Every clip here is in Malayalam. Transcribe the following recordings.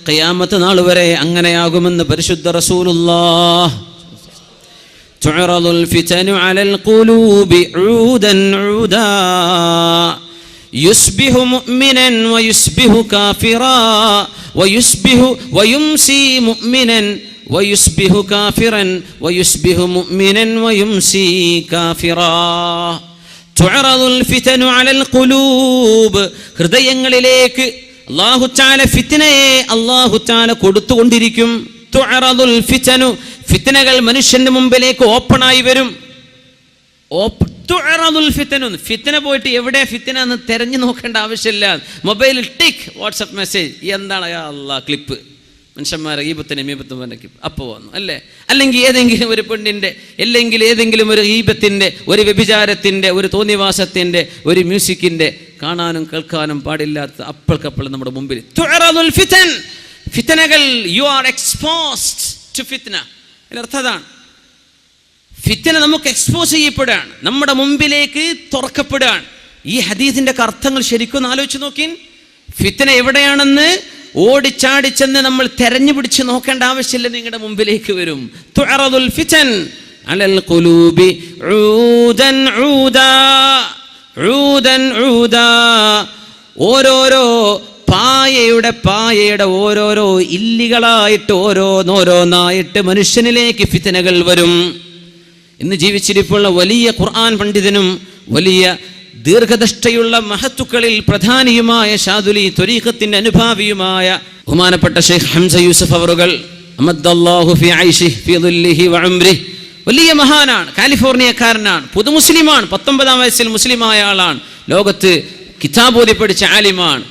ഖിയാമത്ത് നാൾ വരെ അങ്ങനെയാകുമെന്ന് പരിശുദ്ധ റസൂലുള്ളാഹ്. തുഅറദുൽ ഫിതനു അലൽ ഖുലൂബി ഊദൻ ഊദാ യുസ്ബിഹു മുഅ്മിനൻ വയുസ്ബിഹു കാഫിറാ വയുസ്ബിഹു വയുംസി മുഅ്മിനൻ വയുസ്ബിഹു കാഫിറൻ വയുസ്ബിഹു മുഅ്മിനൻ വയുംസി കാഫിറാ. തുഅറദുൽ ഫിതനു അലൽ ഖുലൂബ്, ഹൃദയങ്ങളിലേക്ക് അല്ലാഹു തആല ഫിത്നയെ അല്ലാഹു തആല കൊടുത്തുകൊണ്ടിരിക്കും. തുഅറദുൽ ഫിതനു, ഫിത്നകൾ മനുഷ്യന്റെ മുമ്പിലേക്ക് ഓപ്പണായി വരും. തുഅറദുൽ ഫിതനു, ഫിത്ന പോയിട്ട് എവിടെ ഫിത്ന എന്ന് തെരഞ്ഞു നോക്കേണ്ട ആവശ്യമില്ല. മൊബൈലിൽ ടിക്ക് വാട്സപ്പ് മെസ്സേജ്, എന്താണ് യാ അല്ലാഹ് ക്ലിപ്പ്, മനുഷ്യന്മാരെ ഈബത്തിനെ മീബത്തുമാരൊക്കെ അപ്പോൾ വന്നു അല്ലേ. അല്ലെങ്കിൽ ഏതെങ്കിലും ഒരു പെണ്ണിൻ്റെ, അല്ലെങ്കിൽ ഏതെങ്കിലും ഒരു ഈബത്തിൻ്റെ, ഒരു വ്യഭിചാരത്തിൻ്റെ, ഒരു തോന്നിവാസത്തിൻ്റെ, ഒരു മ്യൂസിക്കിൻ്റെ കാണാനും കേൾക്കാനും പാടില്ലാത്ത അപ്പോൾക്കപ്പോൾ നമ്മുടെ മുമ്പിൽ തുഅറദുൽ ഫിതൻ, ഫിത്നകൾ. യു ആർ എക്സ്പോസ്ഡ് ടു ഫിത്ന. അതിനർത്ഥതാണ് ഫിത്ന നമുക്ക് എക്സ്പോസ് ചെയ്യപ്പെടുകയാണ്, നമ്മുടെ മുമ്പിലേക്ക് തുറക്കപ്പെടുകയാണ്. ഈ ഹദീസിൻ്റെ അർത്ഥങ്ങൾ ശരിക്കും ആലോചിച്ച് നോക്കി. ഫിത്ന എവിടെയാണെന്ന് ഓടിച്ചാടിച്ചെന്ന് നമ്മൾ തെരഞ്ഞു പിടിച്ച് നോക്കേണ്ട ആവശ്യമില്ല, നിങ്ങളുടെ മുമ്പിലേക്ക് വരും. തുഅറദുൽ ഫിതൻ അലൽ ഖുലൂബി ഊദൻ ഊദാ ഊദൻ ഊദാ. ഓരോരോ പായയുടെ ഓരോരോ ഇല്ലികളായിട്ട് ഓരോന്നായിട്ട് മനുഷ്യനിലേക്ക് ഫിത്നകൾ വരും. ഇന്ന് ജീവിച്ചിരിപ്പുള്ള വലിയ ഖുർആൻ പണ്ഡിതനും വലിയ ദീർഘദൃഷ്ടിയുള്ള മഹത്തുക്കളിൽ പ്രധാനിയുമായ ഷാദുലി ത്വരീഖത്തിന്റെ അനുഭാവിയുമായ ബഹുമാനപ്പെട്ട ഷെയ്ഖ് ഹംസ യൂസഫ് അവറുകൾ അമദ്ദല്ലാഹു ഫി ഐശിഹി ഫി ദുല്ലിഹി വ ഉംരിഹി, വലിയ മഹാനാണ്, കാലിഫോർണിയക്കാരനാണ്, പുതു മുസ്ലിമാണ്, 19-ാം വയസ്സിൽ മുസ്ലിമായ ആളാണ്, ലോകത്ത് കിതാബോധി പഠിച്ച ആലിമാണ്.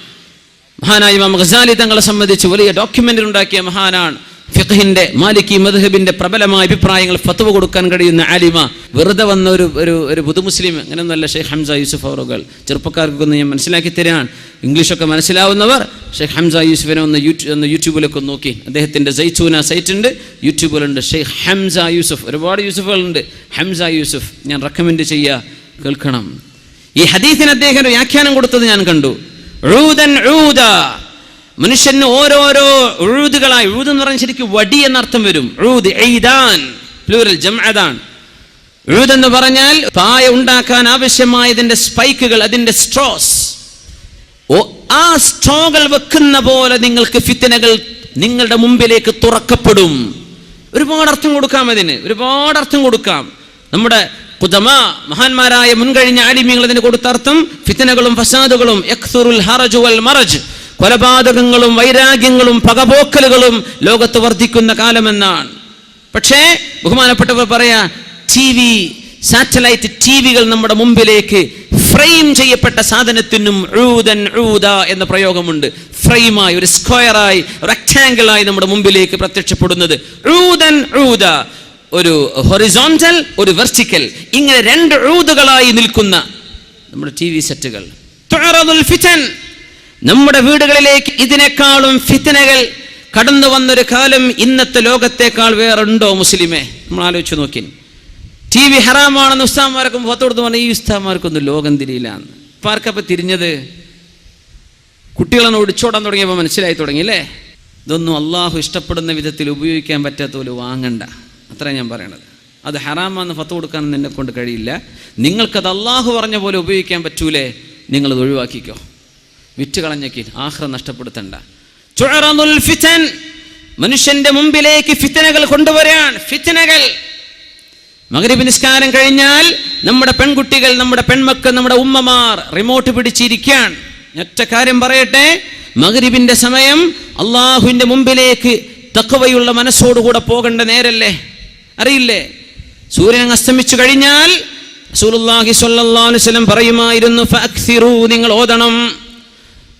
മഹാനായ ഇമാം ഗസാലി തങ്ങളെ സംബന്ധിച്ച് വലിയ ഡോക്യുമെന്ററി ഉണ്ടാക്കിയ മഹാനാണ്. ഫിഖ്ഹിന്റെ മാലിക്കി മദ്ഹബിന്റെ പ്രബലമായ അഭിപ്രായങ്ങൾ ഫത്വ കൊടുക്കാൻ കഴിയുന്ന ആലിമ. വെറുതെ വന്ന ഒരു പുതു മുസ്ലിം അങ്ങനെയൊന്നുമല്ല ഷെയ്ഖ് ഹംസ യൂസഫ് അവറുകൾ. ചെറുപ്പക്കാർക്കൊന്ന് ഞാൻ മനസ്സിലാക്കി തരാൻ, ഇംഗ്ലീഷൊക്കെ മനസ്സിലാവുന്നവർ ഷെയ്ഖ് ഹംസ യൂസഫിനെ ഒന്ന് യൂട്യൂബിലൊക്കെ നോക്കി. അദ്ദേഹത്തിന്റെ സൈറ്റൂന സൈറ്റ് ഉണ്ട്, യൂട്യൂബിലുണ്ട്. ഷെയ്ഖ് ഹംസ യൂസഫ്, ഒരുപാട് യൂസഫുകളുണ്ട്. ഹംസ യൂസഫ് ഞാൻ റെക്കമെൻഡ് ചെയ്യുക, കേൾക്കണം. ഈ ഹദീസിന് അദ്ദേഹം വ്യാഖ്യാനം കൊടുത്തത് ഞാൻ കണ്ടു. ഊദൻ ഊദാ, മനുഷ്യന് ഓരോരോ ഉഴുതുകളായി. ഉഴുത് എന്ന് പറഞ്ഞാൽ ശരിക്കും വടി എന്നർത്ഥം വരും. ഉഴുത് എയ്താൻ പ്ലൂറൽ ജംഅദാൻ. ഉഴുത് എന്ന് പറഞ്ഞാൽ പായ ഉണ്ടാക്കാൻ ആവശ്യമായതിന്റെ സ്പൈക്കുകൾ, അതിന്റെ സ്ട്രോസ്. ആ സ്ട്രോകൾ വെക്കുന്ന പോലെ നിങ്ങൾക്ക് ഫിത്നകൾ നിങ്ങളുടെ മുമ്പിലേക്ക് തുറക്കപ്പെടും. ഒരുപാട് അർത്ഥം കൊടുക്കാം അതിന്, ഒരുപാട് അർത്ഥം കൊടുക്കാം. നമ്മുടെ ഖുദമാ മഹാന്മാരായ മുൻകഴിഞ്ഞ ആലിമീങ്ങൾ അതിന് കൊടുത്ത അർത്ഥം ഫിത്നകളും ഫസാദുകളും യക്സുറുൽ ഹറജു വൽ മറജ്, കൊലപാതകങ്ങളും വൈരാഗ്യങ്ങളും പകപോക്കലുകളും ലോകത്ത് വർദ്ധിക്കുന്ന കാലമെന്നാണ്. പക്ഷേ ബഹുമാനപ്പെട്ടവർ പറയാ, TV, സാറ്റലൈറ്റ് TVകൾ നമ്മുടെ മുമ്പിലേക്ക് ഫ്രെയിം ചെയ്യപ്പെട്ട സാധനത്തിനും ഊദൻ ഊദ എന്ന പ്രയോഗമുണ്ട്. ഫ്രെയിമായി, ഒരു സ്ക്വയറായി, റെക്ടാംഗിളായി നമ്മുടെ മുമ്പിലേക്ക് പ്രത്യക്ഷപ്പെടുന്നത് ഊദൻ ഊദ. ഒരു ഹൊറിസോണ്ടൽ, ഒരു വെർട്ടിക്കൽ, ഇങ്ങനെ രണ്ട് ഊദുകളായി നിൽക്കുന്ന നമ്മുടെ TV സെറ്റുകൾ. തുഅറദുൽ ഫിതൻ, നമ്മുടെ വീടുകളിലേക്ക് ഇതിനേക്കാളും ഫിത്നകൾ കടന്നു വന്നൊരു കാലം ഇന്നത്തെ ലോകത്തേക്കാൾ വേറുണ്ടോ മുസ്ലിമേ? നമ്മൾ ആലോചിച്ച് നോക്കി. TV ഹറാമാണെന്ന് ഉസ്താദ്മാർക്കും ഫത്വ കൊടുത്ത് പറഞ്ഞാൽ ഈ ഉസ്താദ്മാർക്കൊന്നും ലോകം തിരിയില്ല. ഇപ്പം ആർക്കപ്പം തിരിഞ്ഞത്? കുട്ടികളെ ഒടിച്ചോടാൻ തുടങ്ങിയപ്പോൾ മനസ്സിലായി തുടങ്ങി അല്ലേ? ഇതൊന്നും അള്ളാഹു ഇഷ്ടപ്പെടുന്ന വിധത്തിൽ ഉപയോഗിക്കാൻ പറ്റാത്ത പോലെ വാങ്ങണ്ട, അത്ര ഞാൻ പറയണത്. അത് ഹറാമാണെന്ന് ഫത്വ കൊടുക്കാനൊന്നും എന്നെ കൊണ്ട് കഴിയില്ല. നിങ്ങൾക്കത് അള്ളാഹു പറഞ്ഞ പോലെ ഉപയോഗിക്കാൻ പറ്റൂലേ, നിങ്ങളത് ഒഴിവാക്കിക്കോ. വിറ്റ് കളഞ്ഞേക്ക്, ആഖിറ നഷ്ടപ്പെടുത്തണ്ട. തുഅറദുൽ ഫിതൻ, മനുഷ്യന്റെ മുമ്പിലേക്ക് ഫിത്നകൾ കൊണ്ടുവരാൻ. ഫിത്നകൾ മഗ്രിബ് നിസ്കാരം കഴിഞ്ഞാൽ നമ്മുടെ പെൺകുട്ടികൾ, നമ്മുടെ പെൺമക്കൾ, നമ്മുടെ ഉമ്മമാർ റിമോട്ട് പിടിച്ചിരിക്കാൻ. ഒറ്റ കാര്യം പറയട്ടെ, മഗ്രിബിന്റെ സമയം അള്ളാഹുവിന്റെ മുമ്പിലേക്ക് തഖ്വയുള്ള മനസ്സോടുകൂടെ പോകേണ്ട നേരല്ലേ? അറിയില്ലേ? സൂര്യൻ അസ്തമിച്ചു കഴിഞ്ഞാൽ റസൂലുള്ളാഹി സ്വല്ലല്ലാഹു അലൈഹി വസല്ലം പറയുമായിരുന്നു, ഫഅക്സിറൂ, നിങ്ങൾ ഓതണം,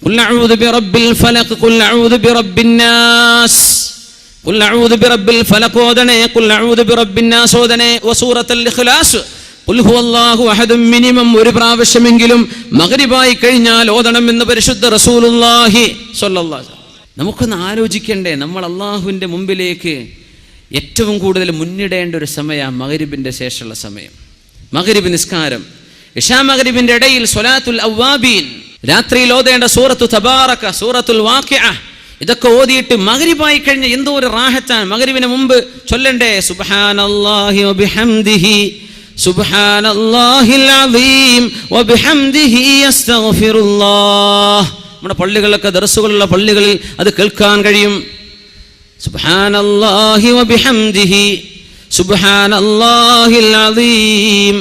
ഖുൽ അഊദു ബിറബ്ബിൽ ഫലഖ്, ഖുൽ അഊദു ബിറബ്ബിൻ നാസ്, ഖുൽ അഊദു ബിറബ്ബിൽ ഫലഖ് ഓതണേ, ഖുൽ അഊദു ബിറബ്ബിൻ നാസ് ഓതണേ, വസൂറത്തുൽ ഇഖ്ലാസ്, ഖുൽ ഹുവല്ലാഹു അഹദ് മിനിമം ഒരു പ്രാവശ്യമെങ്കിലും മഗ്രിബായി കഴിഞ്ഞാൽ ഓതണം എന്ന് പരിശുദ്ധ റസൂലുള്ളാഹി സ്വല്ലല്ലാഹു അലൈഹി വസല്ലം. നമുക്കൊന്ന് ആലോചിക്കണ്ടേ, നമ്മൾ അള്ളാഹുവിൻ്റെ മുമ്പിലേക്ക് ഏറ്റവും കൂടുതൽ മുന്നിടേണ്ട ഒരു സമയം മഗ്രിബിൻ്റെ ശേഷമുള്ള സമയം. മഗ്രിബ് നിസ്കാരം, ഇശാ മഗ്രിബിന്റെ ഇടയിൽ സ്വലാത്തുൽ അവ്വാബീൻ, രാത്രിയിൽ ഓതേണ്ട സൂറത്തു തബാറക, സൂറത്തുൽ വാഖിഅ, ഇതൊക്കെ ഓതിയിട്ട് മഗ്രിബായി കഴിഞ്ഞ എന്തോ ഒരു റാഹത്താണ്. മഗ്രിബിന് മുമ്പ് ചൊല്ലണ്ടേ സുബ്ഹാനല്ലാഹി വബിഹംദിഹി സുബ്ഹാനല്ലാഹിൽ അസീം വബിഹംദിഹി അസ്തഗ്ഫിറുല്ലാഹ്. നമ്മുടെ പള്ളികളിലൊക്കെ ദർസുകളുള്ള പള്ളികളിൽ അത് കേൾക്കാൻ കഴിയും. സുബ്ഹാനല്ലാഹി വബിഹംദിഹി സുബ്ഹാനല്ലാഹിൽ അസീം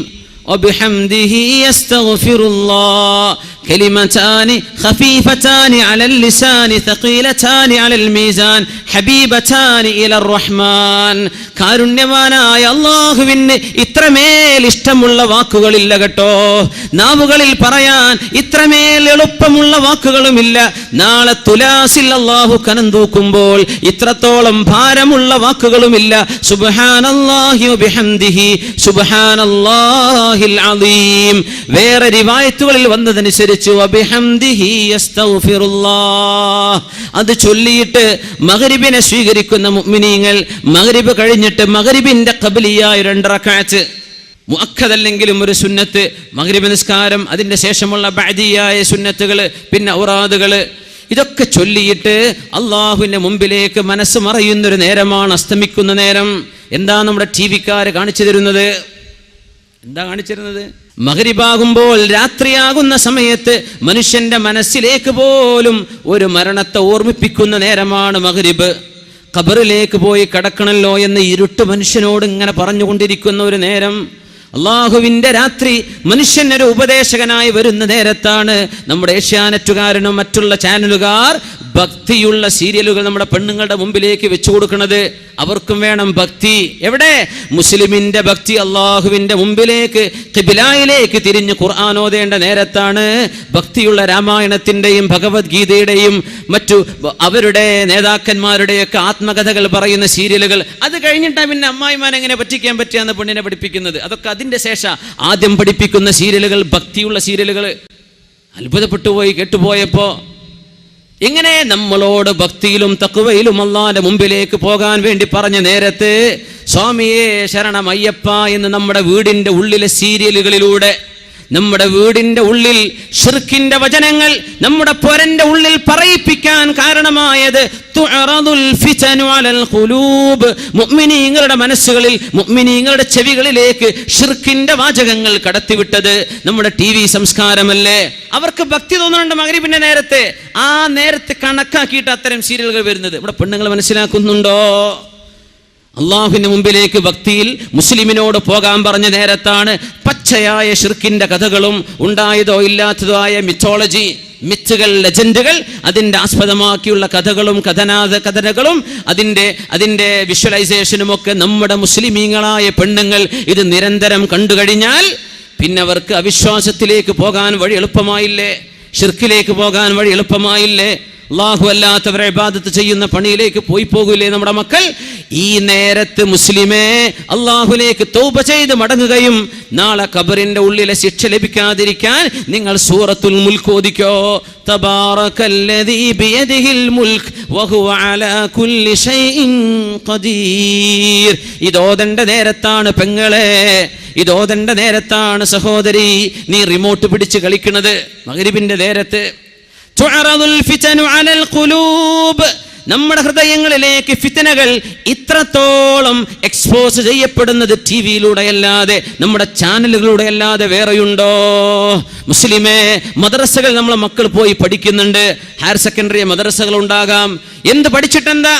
വബിഹംദിഹി അസ്തഗ്ഫിറുല്ലാഹ്. كلمتان خفيفتان على اللسان ثقيلتان على الميزان حبيبتان إلى الرحمن. കാരുണ്യവാനായ അല്ലാഹുവിന് ഇത്രമേൽ ഇഷ്ടമുള്ള വാക്കുകളില്ല കേട്ടോ. നാവുകളിൽ പറയാൻ ഇത്രമേൽ എളുപ്പമുള്ള വാക്കുകളുമില്ല. നാളെ തുലാസിൽ അല്ലാഹു കനം തൂക്കുമ്പോൾ ഇത്രത്തോളം ഭാരമുള്ള വാക്കുകളുമില്ല. സുബ്ഹാനല്ലാഹി വബിഹംദിഹി സുബ്ഹാനല്ലാഹിൽ അസീം. വേറെ റിവായത്തുകളിൽ വന്നതനുസരിച്ച് അത് ചൊല്ലിയിട്ട് മഗ്രിബിനെ സ്വീകരിക്കുന്ന മുഅ്മിനീങ്ങൾ മഗ്രിബ് കഴിഞ്ഞിട്ട് മഗ്രിബിന്റെ ഖബ്ലിയായ 2 റക്അത്ത് മുഅക്കദല്ലെങ്കിലും ഒരു സുന്നത്ത്, മഗ്രിബ് നിസ്കാരം, അതിന്റെ ശേഷമുള്ള ബഅദിയായ സുന്നത്തുകൾ, പിന്നെ ഔറാദുകൾ, ഇതൊക്കെ ചൊല്ലിയിട്ട് അള്ളാഹുവിന്റെ മുമ്പിലേക്ക് മനസ്സ് മറയുന്നൊരു നേരമാണ് അസ്തമിക്കുന്ന നേരം. എന്താ നമ്മുടെ ടിവിക്കാര് കാണിച്ചു തരുന്നത്? എന്താ കാണിച്ചിരുന്നത്? മഗ്രിബാകുമ്പോൾ രാത്രിയാകുന്ന സമയത്ത് മനുഷ്യന്റെ മനസ്സിലേക്ക് പോലും ഒരു മരണത്തെ ഓർമ്മിപ്പിക്കുന്ന നേരമാണ് മഗ്രിബ്. ഖബറിലേക്ക് പോയി കിടക്കണല്ലോ എന്ന് ഇരുട്ട് മനുഷ്യനോട് ഇങ്ങനെ പറഞ്ഞുകൊണ്ടിരിക്കുന്ന ഒരു നേരം. അള്ളാഹുവിന്റെ രാത്രി മനുഷ്യനൊരു ഉപദേശകനായി വരുന്ന നേരത്താണ് നമ്മുടെ ഏഷ്യാനെറ്റുകാരനും മറ്റുള്ള ചാനലുകാർ ഭക്തിയുള്ള സീരിയലുകൾ നമ്മുടെ പെണ്ണുങ്ങളുടെ മുമ്പിലേക്ക് വെച്ചു കൊടുക്കുന്നത്. അവർക്കും വേണം ഭക്തി. എവിടെ? മുസ്ലിമിന്റെ ഭക്തി അള്ളാഹുവിന്റെ മുമ്പിലേക്ക് ഖിബ്ലയിലേക്ക് തിരിഞ്ഞ് ഖുർആൻ ഓതേണ്ട നേരത്താണ് ഭക്തിയുള്ള രാമായണത്തിന്റെയും ഭഗവത്ഗീതയുടെയും മറ്റു അവരുടെ നേതാക്കന്മാരുടെയൊക്കെ ആത്മകഥകൾ പറയുന്ന സീരിയലുകൾ. അത് കഴിഞ്ഞിട്ടാണ് പിന്നെ അമ്മായിമാൻ എങ്ങനെ പറ്റിക്കാൻ പറ്റിയാന്ന് പെണ്ണിനെ പഠിപ്പിക്കുന്നത്. അതൊക്കെ അതിന്റെ ശേഷം ആദ്യം പഠിപ്പിക്കുന്ന സീരിയലുകൾ ഭക്തിയുള്ള സീരിയലുകൾ. അത്ഭുതപ്പെട്ടു പോയി കേട്ടുപോയപ്പോ. എങ്ങനെ നമ്മളോട് ഭക്തിയിലും തഖ്വയിലും അല്ലാഹുവിന്റെ മുമ്പിലേക്ക് പോകാൻ വേണ്ടി പറഞ്ഞ നേരത്ത് സ്വാമിയേ ശരണം അയ്യപ്പ എന്ന് നമ്മുടെ വീടിന്റെ ഉള്ളിലെ സീരിയലുകളിലൂടെ, നമ്മുടെ വീടിന്റെ ഉള്ളിൽ ശിർക്കിന്റെ വചനങ്ങൾ നമ്മുടെ പൊരന്റെ ഉള്ളിൽ പറയിപ്പിക്കാൻ കാരണമായത് തുഅറദുൽ ഫിതനു അലൽ ഖുലൂബ്, മുഅ്മിനീങ്ങളുടെ മനസ്സുകളിൽ മുഅ്മിനീങ്ങളുടെ ചെവികളിലേക്ക് ശിർക്കിന്റെ വാചകങ്ങൾ കടത്തിവിട്ടത് നമ്മുടെ ടിവി സംസ്കാരമല്ലേ. അവർക്ക് ഭക്തി തോന്നുന്നുണ്ട് മഗ്രിബിന്റെ നേരത്തെ. ആ നേരത്തെ കണക്കാക്കിയിട്ട് അത്തരം സീരിയലുകൾ വരുന്നത്. ഇവിടെ പെണ്ണുങ്ങൾ മനസ്സിലാക്കുന്നുണ്ടോ? അള്ളാഹുവിന്റെ മുമ്പിലേക്ക് ഭക്തിയിൽ മുസ്ലിമിനോട് പോകാൻ പറഞ്ഞ നേരത്താണ് പച്ചയായ ശിർക്കിന്റെ കഥകളും ഉണ്ടായതോ ഇല്ലാത്തതോ ആയ മിത്തോളജി, മിത്തുകൾ, ലെജൻഡുകൾ, അതിന്റെ ആസ്പദമാക്കിയുള്ള കഥകളും കഥനകളും അതിന്റെ വിഷ്വലൈസേഷനും ഒക്കെ നമ്മുടെ മുസ്ലിമീങ്ങളായ പെണ്ണുങ്ങൾ ഇത് നിരന്തരം കണ്ടു കഴിഞ്ഞാൽ പിന്നെ അവർക്ക് അവിശ്വാസത്തിലേക്ക് പോകാൻ വഴി എളുപ്പമായില്ലേ? ശിർക്കിലേക്ക് പോകാൻ വഴി എളുപ്പമായില്ലേ? അല്ലാഹു അല്ലാത്തവരെ ഇബാദത്ത് ചെയ്യുന്ന പണിയിലേക്ക് പോകൂലേ നമ്മുടെ മക്കൾ? ഈ നേരത്ത് മുസ്ലിമേ അല്ലാഹുവിലേക്ക് തൗബ ചെയ്ത് മടങ്ങുകയും നാളെ ഖബറിന്റെ ഉള്ളിലെ ശിക്ഷ ലഭിക്കാതിരിക്കാൻ നിങ്ങൾ സൂറത്തുൽ മുൽക്ക് ഓതിക്കോ. തബാറകല്ലദീ ബിയദിഹിൽ മുൽക്ക് വഹുവ അലാ കുല്ലി ഷൈഇൻ ഖദീർ. ഇതോദണ്ട നേരത്താണ് പെങ്ങളെ, ഇതോദണ്ട നേരത്താണ് സഹോദരി നീ റിമോട്ട് പിടിച്ച് കളിക്കുന്നത്. മഗ്രിബിന്റെ നേരത്ത് തുഅറദുൽ ഫിതനു അലൽ ഖുലൂബ്, നമ്മുടെ ഹൃദയങ്ങളിലേക്ക് ഫിത്തനകൾ ഇത്രത്തോളം എക്സ്പോസ് ചെയ്യപ്പെടുന്നത് ടിവിയിലൂടെ അല്ലാതെ നമ്മുടെ ചാനലുകളിലൂടെ അല്ലാതെ വേറെയുണ്ടോ? മുസ്ലിമേ, മദ്രസകൾ നമ്മളെ മക്കൾ പോയി പഠിക്കുന്നുണ്ട്. ഹയർ സെക്കൻഡറി മദ്രസകൾ ഉണ്ടാകാം. എന്ത് പഠിച്ചിട്ടെന്താ?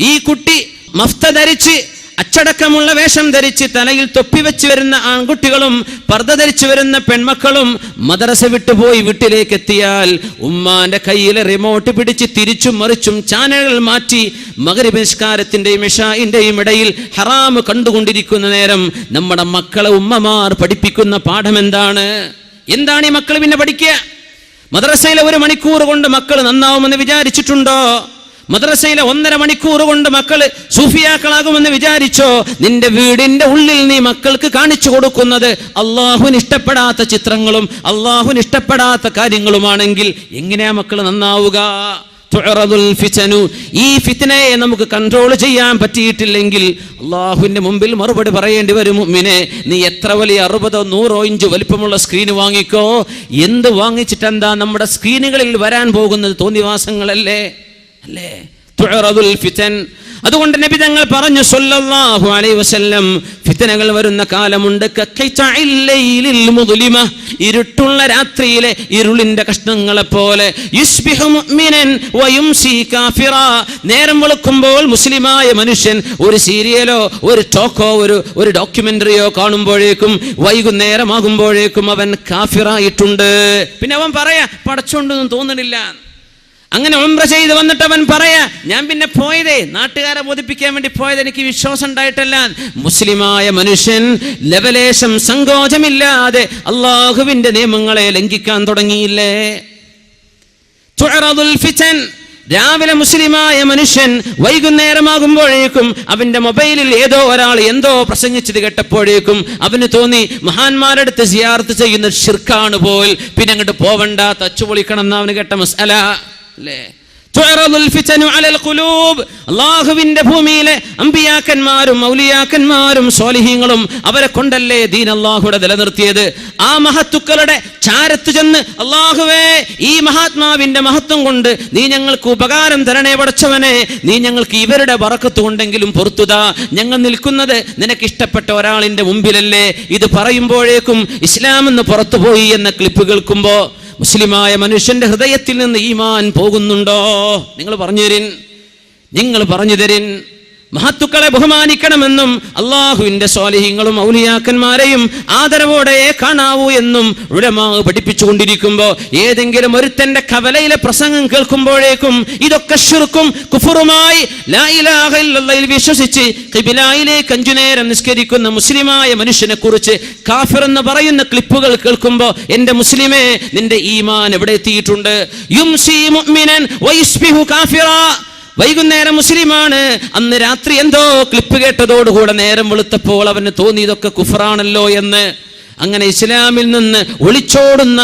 ഈ കുട്ടി മഫ്ത ധരിച്ച് അച്ചടക്കമുള്ള വേഷം ധരിച്ച് തലയിൽ തൊപ്പി വെച്ച് വരുന്ന ആൺകുട്ടികളും പർദ്ദ ധരിച്ചു വരുന്ന പെൺമക്കളും മദ്രസ വിട്ടുപോയി വീട്ടിലേക്ക് എത്തിയാൽ ഉമ്മാന്റെ കയ്യിലെ റിമോട്ട് പിടിച്ച് തിരിച്ചും മറിച്ചും ചാനലുകൾ മാറ്റി മഗ്രിബ് നിസ്കാരത്തിന്റെയും ഇശാഇന്റെയും ഇടയിൽ ഹറാം കണ്ടുകൊണ്ടിരിക്കുന്ന നേരം നമ്മുടെ മക്കളെ ഉമ്മമാർ പഠിപ്പിക്കുന്ന പാഠം എന്താണ്? എന്താണ് ഈ മക്കൾ പിന്നെ പഠിക്കുക? മദ്രസയിലെ 1 മണിക്കൂർ കൊണ്ട് മക്കൾ നന്നാവുമെന്ന് വിചാരിച്ചിട്ടുണ്ടോ? മദ്രസയിലെ 1.5 മണിക്കൂർ കൊണ്ട് മക്കള് സൂഫിയാക്കളാകുമെന്ന് വിചാരിച്ചോ? നിന്റെ വീടിന്റെ ഉള്ളിൽ നീ മക്കൾക്ക് കാണിച്ചു കൊടുക്കുന്നത് അള്ളാഹുവിന് ഇഷ്ടപ്പെടാത്ത ചിത്രങ്ങളും അള്ളാഹുവിന് ഇഷ്ടപ്പെടാത്ത കാര്യങ്ങളുമാണെങ്കിൽ എങ്ങനെയാ മക്കൾ നന്നാവുക? തുഅറദുൽ ഫിതനു, ഈ ഫിത്നയെ നമുക്ക് കൺട്രോൾ ചെയ്യാൻ പറ്റിയിട്ടില്ലെങ്കിൽ അള്ളാഹുവിന്റെ മുമ്പിൽ മറുപടി പറയേണ്ടി വരും. മുഅ്മിനെ, നീ എത്ര വലിയ 60 100 ഇഞ്ച് വലിപ്പമുള്ള സ്ക്രീൻ വാങ്ങിക്കോ, എന്ത് വാങ്ങിച്ചിട്ടെന്താ? നമ്മുടെ സ്ക്രീനുകളിൽ വരാൻ പോകുന്നത് തോന്നിവാസങ്ങളല്ലേ? അല്ലേ? തുഅറദുൽ ഫിതൻ. അതുകൊണ്ട് നബി തങ്ങൾ പറഞ്ഞു സല്ലല്ലാഹു അലൈഹി വസല്ലം, ഫിത്നകൾ വരുന്ന കാലമുണ്ട്. കഖിതഇൽ ലൈലിൽ മുദ്ലിമ, ഇരുട്ടുള്ള രാത്രിയിലെ ഇരുളിന്റെ കഷ്ണങ്ങളെ പോലെ. യുസ്ബിഹു മുഅ്മിനൻ വയുംസി കാഫിറ, നേരം വെളുക്കുമ്പോൾ മുസ്ലിമായ മനുഷ്യൻ ഒരു സീരിയലോ ഒരു ടോക്കോ ഒരു ഡോക്യുമെന്ററിയോ കാണുമ്പോഴേക്കും വൈകുന്നേരമാകുമ്പോഴേക്കും അവൻ കാഫിറായിട്ടുണ്ട്. പിന്നെ അവൻ പറയാ പടച്ചോണ്ടൊന്നും തോന്നണില്ല. അങ്ങനെ ഉംറ ചെയ്ത് വന്നിട്ട് അവൻ പറയാ, ഞാൻ പിന്നെ പോയതേ നാട്ടുകാരെ ബോധിപ്പിക്കാൻ വേണ്ടി പോയത്, എനിക്ക് വിശ്വാസം ഉണ്ടായിട്ടല്ല. മുസ്ലിമായ മനുഷ്യൻ ലവലേശം സങ്കോചമില്ലാതെ അള്ളാഹുവിന്റെ നിയമങ്ങളെ ലംഘിക്കാൻ തുടങ്ങിയില്ലേ? തുഅറദുൽ ഫിതൻ. രാവിലെ മുസ്ലിമായ മനുഷ്യൻ വൈകുന്നേരമാകുമ്പോഴേക്കും അവന്റെ മൊബൈലിൽ ഏതോ ഒരാൾ എന്തോ പ്രസംഗിച്ചത് കേട്ടപ്പോഴേക്കും അവന് തോന്നി സിയാറത്ത് ചെയ്യുന്ന ശിർക്കാണ് പോൽ, പിന്നെ അങ്ങോട്ട് പോവണ്ട, തച്ചുപൊളിക്കണം എന്ന് അവന് കേട്ട മസ്അല അല്ലേ? അല്ലാഹുവിന്റെ ഭൂമിയിലെ അമ്പിയാക്കന്മാരും ഔലിയാക്കന്മാരും സ്വാലിഹീങ്ങളും അവരെ കൊണ്ടല്ലേ ദീൻ അല്ലാഹുവിടെ നിലനിർത്തിയത്. ആ മഹത്തുക്കളുടെ ചാരത്ത് ചെന്ന്, അല്ലാഹുവേ ഈ മഹാത്മാവിന്റെ മഹത്വം കൊണ്ട് നീ ഞങ്ങൾക്ക് ഉപകാരം തരണേ പടച്ചവനെ, നീ ഞങ്ങൾക്ക് ഇവരുടെ ബറക്കത്ത് കൊണ്ടെങ്കിലും പൊറുത്തുതാ, ഞങ്ങൾ നിൽക്കുന്നത് നിനക്ക് ഇഷ്ടപ്പെട്ട ഒരാളിന്റെ മുമ്പിലല്ലേ. ഇത് പറയുമ്പോഴേക്കും ഇസ്ലാം എന്ന് പുറത്തുപോയി എന്ന ക്ലിപ്പ് കേൾക്കുമ്പോ മുസ്ലിമായ മനുഷ്യന്റെ ഹൃദയത്തിൽ നിന്ന് ഈമാൻ പോകുന്നുണ്ടോ? നിങ്ങൾ പറഞ്ഞു തരിൻ. മഹത്തുക്കളെ ബഹുമാനിക്കണമെന്നും അള്ളാഹുവിന്റെ സ്വാലിഹീങ്ങളും ഔലിയാക്കന്മാരെയും ആദരവോടെ കാണാവൂ എന്നും ഉലമാ പഠിപ്പിച്ചുകൊണ്ടിരിക്കുമ്പോൾ ഏതെങ്കിലും ഒരുത്തന്റെ കവലയിലെ പ്രസംഗം കേൾക്കുമ്പോഴേക്കും ഇതൊക്കെ ശിർക്കും കുഫറുമായി ലാ ഇലാഹ ഇല്ലല്ലാഹ് വിശ്വസിച്ച് ഖിബിലയിലേക്ക് 5 നേരം നിസ്കരിക്കുന്ന മുസ്ലിമായ മനുഷ്യനെ കുറിച്ച് കാഫിർ എന്ന് പറയുന്ന ക്ലിപ്പുകൾ കേൾക്കുമ്പോൾ എന്റെ മുസ്ലിമേ, നിന്റെ ഈമാൻ എവിടെ എത്തിയിട്ടുണ്ട്? യുംസി മുഅ്മിനൻ വയസ്ബിഹു കാഫിറ. വൈകുന്നേരം മുസ്ലിമാണ്, അന്ന് രാത്രി എന്തോ ക്ലിപ്പ് കേട്ടതോടുകൂടെ നേരം വെളുത്തപ്പോൾ അവന് തോന്നി ഇതൊക്കെ കുഫറാണല്ലോ എന്ന്. അങ്ങനെ ഇസ്ലാമിൽ നിന്ന് ഒളിച്ചോടുന്ന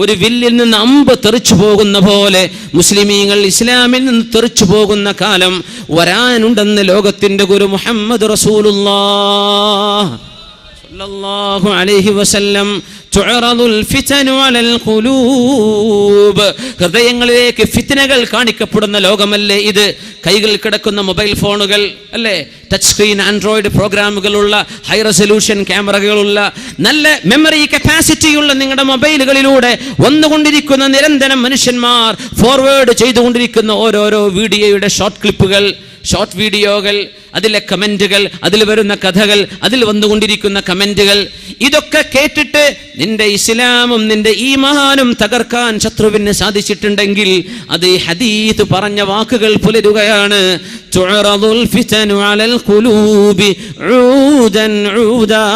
ഒരു വില്ലിൽ നിന്ന് അമ്പ് തെറിച്ചു പോകുന്ന പോലെ മുസ്ലിമീങ്ങൾ ഇസ്ലാമിൽ നിന്ന് തെറിച്ചു പോകുന്ന കാലം വരാനുണ്ടെന്ന് ലോകത്തിന്റെ ഗുരു മുഹമ്മദ് റസൂലുള്ളാഹ് സല്ലല്ലാഹു അലൈഹി വസല്ലം. തുഅറദുൽ ഫിതനു അലൽ ഖുലൂബ്, ഹൃദയങ്ങളിലേക്ക് ഫിത്നകൾ കാണിക്കപ്പെടുന്ന ലോകമല്ലേ ഇത്? കൈകളിൽ കിടക്കുന്ന മൊബൈൽ ഫോണുകൾ അല്ലേ, ടച്ച് സ്ക്രീൻ ആൻഡ്രോയിഡ് പ്രോഗ്രാമുകളുള്ള ഹൈ റെസൊല്യൂഷൻ ക്യാമറകളുള്ള നല്ല മെമ്മറി കപ്പാസിറ്റിയുള്ള നിങ്ങളുടെ മൊബൈലുകളിലൂടെ വന്നുകൊണ്ടിരിക്കുന്ന നിരന്തരം മനുഷ്യന്മാർ ഫോർവേഡ് ചെയ്തുകൊണ്ടിരിക്കുന്ന ഓരോരോ വീഡിയോയുടെ ഷോർട്ട് ക്ലിപ്പുകൾ, ഷോർട്ട് വീഡിയോകൾ, അതിലെ കമന്റുകൾ, അതിൽ വരുന്ന കഥകൾ, അതിൽ വന്നുകൊണ്ടിരിക്കുന്ന കമന്റുകൾ, ഇതൊക്കെ കേട്ടിട്ട് നിന്റെ ഇസ്ലാമും നിന്റെ ഈമാനും തകർക്കാൻ ശത്രുവിന് സാധിച്ചിട്ടുണ്ടെങ്കിൽ അത് ഈ ഹദീസ് പറഞ്ഞ വാക്കുകൾ പുലരുകയാണ്. തുഅറദുൽ ഫിതനു അലൽ ഖുലൂബി ഊദൻ ഊദാ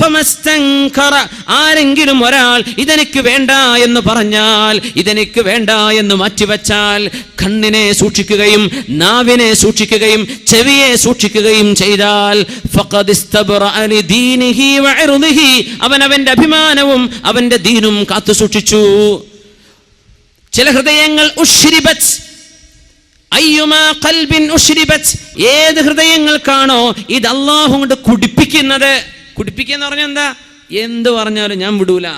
ഫമസ്തൻകറ. ആരെങ്കിലും ഒരാൾ ഇതെനിക്ക് വേണ്ട എന്ന് പറഞ്ഞാൽ, ഇതെനിക്ക് വേണ്ട എന്ന് മാറ്റിവെച്ചാൽ, കണ്ണിനെ സൂക്ഷിക്കുകയും നാവിനെ സൂക്ഷിക്കുകയും ചെവിയെ സൂക്ഷിക്കുകയും ചെയ്താൽ ഫഖദ് ഇസ്തബ്റഅ ലിദീനിഹി വഇർദിഹി, അവൻ അവന്റെ അഭിമാനവും അവന്റെ ദീനും കാത്തു സൂക്ഷിച്ചു. ചില ഹൃദയങ്ങൾ ഉശ്രിബത്, അയ്യുമാ ഖൽബിൻ ഉശ്രിബത്, ഏത് ഹൃദയങ്ങൾക്കാണോ ഇത് അല്ലാഹു കൊണ്ട് കുടിപ്പിക്കുന്നത്. കുടിപ്പിക്കുക എന്ന് പറഞ്ഞാൽ എന്താ? എന്ത് പറഞ്ഞാലും ഞാൻ വിടൂല.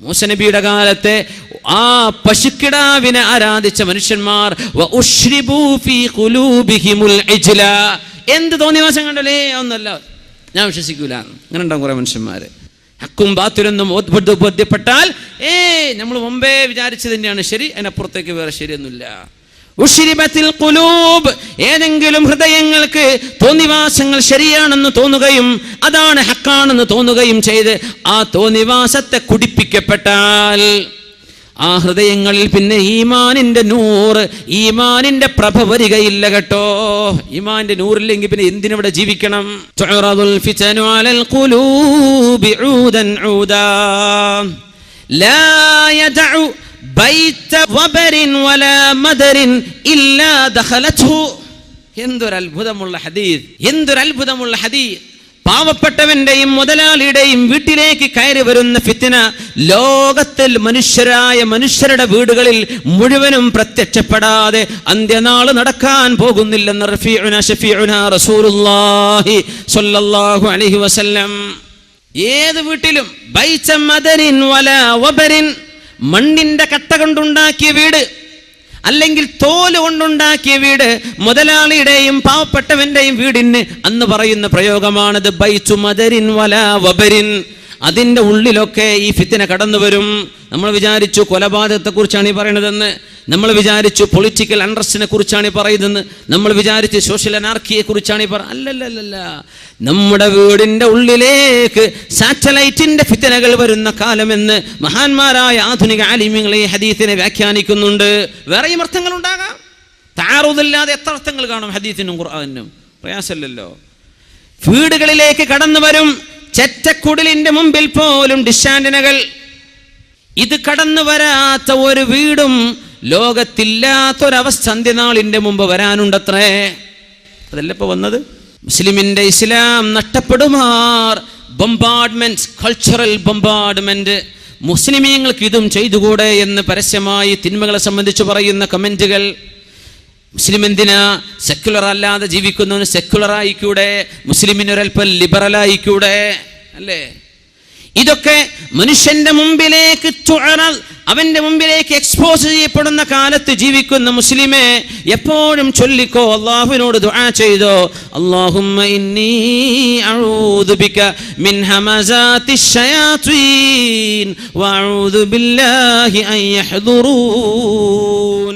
മൂസ നബിയുടെ കാലത്തെ ആ പശുക്കിടാവിനെ ആരാധിച്ച മനുഷ്യന്മാർ എന്ത് തോന്നിവാസം കണ്ടല്ലേ, ഒന്നല്ല ഞാൻ വിശ്വസിക്കൂല. അങ്ങനെ ഉണ്ടാവും കുറെ മനുഷ്യന്മാര്. ഹക്കും ബാത്തിലൊന്നും ബോധ്യപ്പെട്ടാൽ നമ്മൾ മുമ്പേ വിചാരിച്ചത് തന്നെയാണ് ശരി, അതിനപ്പുറത്തേക്ക് വേറെ ശരിയൊന്നുമില്ല. ഉശ്രിബത്തിൽ ഖുലൂബ്, ഏതെങ്കിലും ഹൃദയങ്ങൾക്ക് തോന്നിവാസങ്ങൾ ശരിയാണെന്ന് തോന്നുകയും അതാണ് ഹക്കാണെന്ന് തോന്നുകയും ചെയ്ത് ആ തോന്നിവാസത്തെ കുടിപ്പിക്കപ്പെട്ടാൽ ആ ഹൃദയങ്ങളിൽ പിന്നെ ഈമാനിന്റെ നൂറ്, ഈമാനിന്റെ പ്രഭ വരികയില്ല കേട്ടോ. ഈമാനിന്റെ നൂറില്ലെങ്കിൽ പിന്നെ എന്തിനവിടെ ജീവിക്കണം? തുഅറദുൽ ഫിതനു അലൽ ഖുലൂബി ഊദൻ ഊദാ ലാ യദഉ ബൈത വബരിൻ വലാ മദരിൻ ഇല്ലാ ദഖലത്ഹു. എന്തൊരു അത്ഭുതമുള്ള ഹദീസ്, എന്തൊരു അത്ഭുതമുള്ള ഹദീസ്. പാവപ്പെട്ടവന്റെയും മുതലാളിയുടെയും വീട്ടിലേക്ക് കയറി വരുന്ന ഫിത്ന ലോകത്തിൽ മനുഷ്യരുടെ വീടുകളിൽ മുഴുവനും പ്രത്യക്ഷപ്പെടാതെ അന്ത്യനാള് നടക്കാൻ പോകുന്നില്ലെന്ന് റഫീഉനാ ഷഫീഉനാ റസൂലുള്ളാഹി സ്വല്ലല്ലാഹു അലൈഹി വസല്ലം. ഏത് വീട്ടിലും ബൈച്ച മദരിൻ വലാ വബരിൻ, മണ്ണിന്റെ കട്ട കൊണ്ടുണ്ടാക്കിയ വീട് അല്ലെങ്കിൽ തോല് കൊണ്ടുണ്ടാക്കിയ വീട്, മുതലാളിയുടെയും പാവപ്പെട്ടവന്റെയും വീടിന് അന്ന് പറയുന്ന പ്രയോഗമാണത് ബൈച്ചു മദരിൻ വലാ വബരിൻ. അതിൻ്റെ ഉള്ളിലൊക്കെ ഈ ഫിത്ന കടന്നു വരും. നമ്മൾ വിചാരിച്ചു കൊലപാതകത്തെ കുറിച്ചാണ് ഈ പറയുന്നതെന്ന്, നമ്മൾ വിചാരിച്ചു പൊളിറ്റിക്കൽ അൺറസ്റ്റിനെ കുറിച്ചാണ് ഈ പറയുന്നതെന്ന്, നമ്മൾ വിചാരിച്ചു സോഷ്യൽ അനാർക്കിയെ കുറിച്ചാണ് ഈ അല്ലല്ല. നമ്മുടെ വീടിൻ്റെ ഉള്ളിലേക്ക് സാറ്റലൈറ്റിന്റെ ഫിത്നകൾ വരുന്ന കാലമെന്ന് മഹാന്മാരായ ആധുനിക ആലിമ്യങ്ങൾ ഈ ഹദീസിനെ വ്യാഖ്യാനിക്കുന്നുണ്ട്. വേറെയും അർത്ഥങ്ങൾ ഉണ്ടാകാം, താറുദില്ലാതെ എത്ര അർത്ഥങ്ങൾ കാണും ഹദീസിനും ഖുർആനിനും, പ്രയാസമില്ലല്ലോ. വീടുകളിലേക്ക് കടന്നു വരും ചെറ്റക്കുടലിന്റെ മുമ്പിൽ പോലും ഡിഷാന്റിനകൾ. ഇത് കടന്നു വരാത്ത ഒരു വീടും ലോകത്തില്ലാത്തൊരവസ്ഥ അന്ത്യനാളിന്റെ മുമ്പ് വരാനുണ്ടത്രേ. അതല്ല ഇപ്പൊ വന്നത്. മുസ്ലിമിന്റെ ഇസ്ലാം നഷ്ടപ്പെടുമാർ ബൊംബാർഡ്മെന്റ്, കൾച്ചറൽ ബൊംബാർഡ്മെന്റ്. മുസ്ലിമീങ്ങൾക്ക് ഇതും ചെയ്തുകൂടെ എന്ന് പരസ്യമായി തിന്മകളെ സംബന്ധിച്ച് പറയുന്ന കമന്റുകൾ. മുസ്ലിം എന്തിനാ സെക്യുലർ അല്ലാതെ ജീവിക്കുന്നവന് സെക്യുലർ ആയിക്കൂടെ, മുസ്ലിമിനൊരൽപ്പം ലിബറൽ ആയിക്കൂടെ, അല്ലേ? ഇതൊക്കെ മനുഷ്യന്റെ മുമ്പിലേക്ക് അവന്റെ മുമ്പിലേക്ക് എക്സ്പോസ് ചെയ്യപ്പെടുന്ന കാലത്ത് ജീവിക്കുന്ന മുസ്ലിമെ എപ്പോഴും ചൊല്ലിക്കോ, അല്ലാഹുവിനോട് ദുആ ചെയ്തോ, അല്ലാഹുമ്മ ഇന്നി അഊദു ബിക മിൻ ഹമസാത്തിശ് ശയാത്വീൻ വഅഊദു ബില്ലാഹി അൻ യഹ്ദുറൂൻ.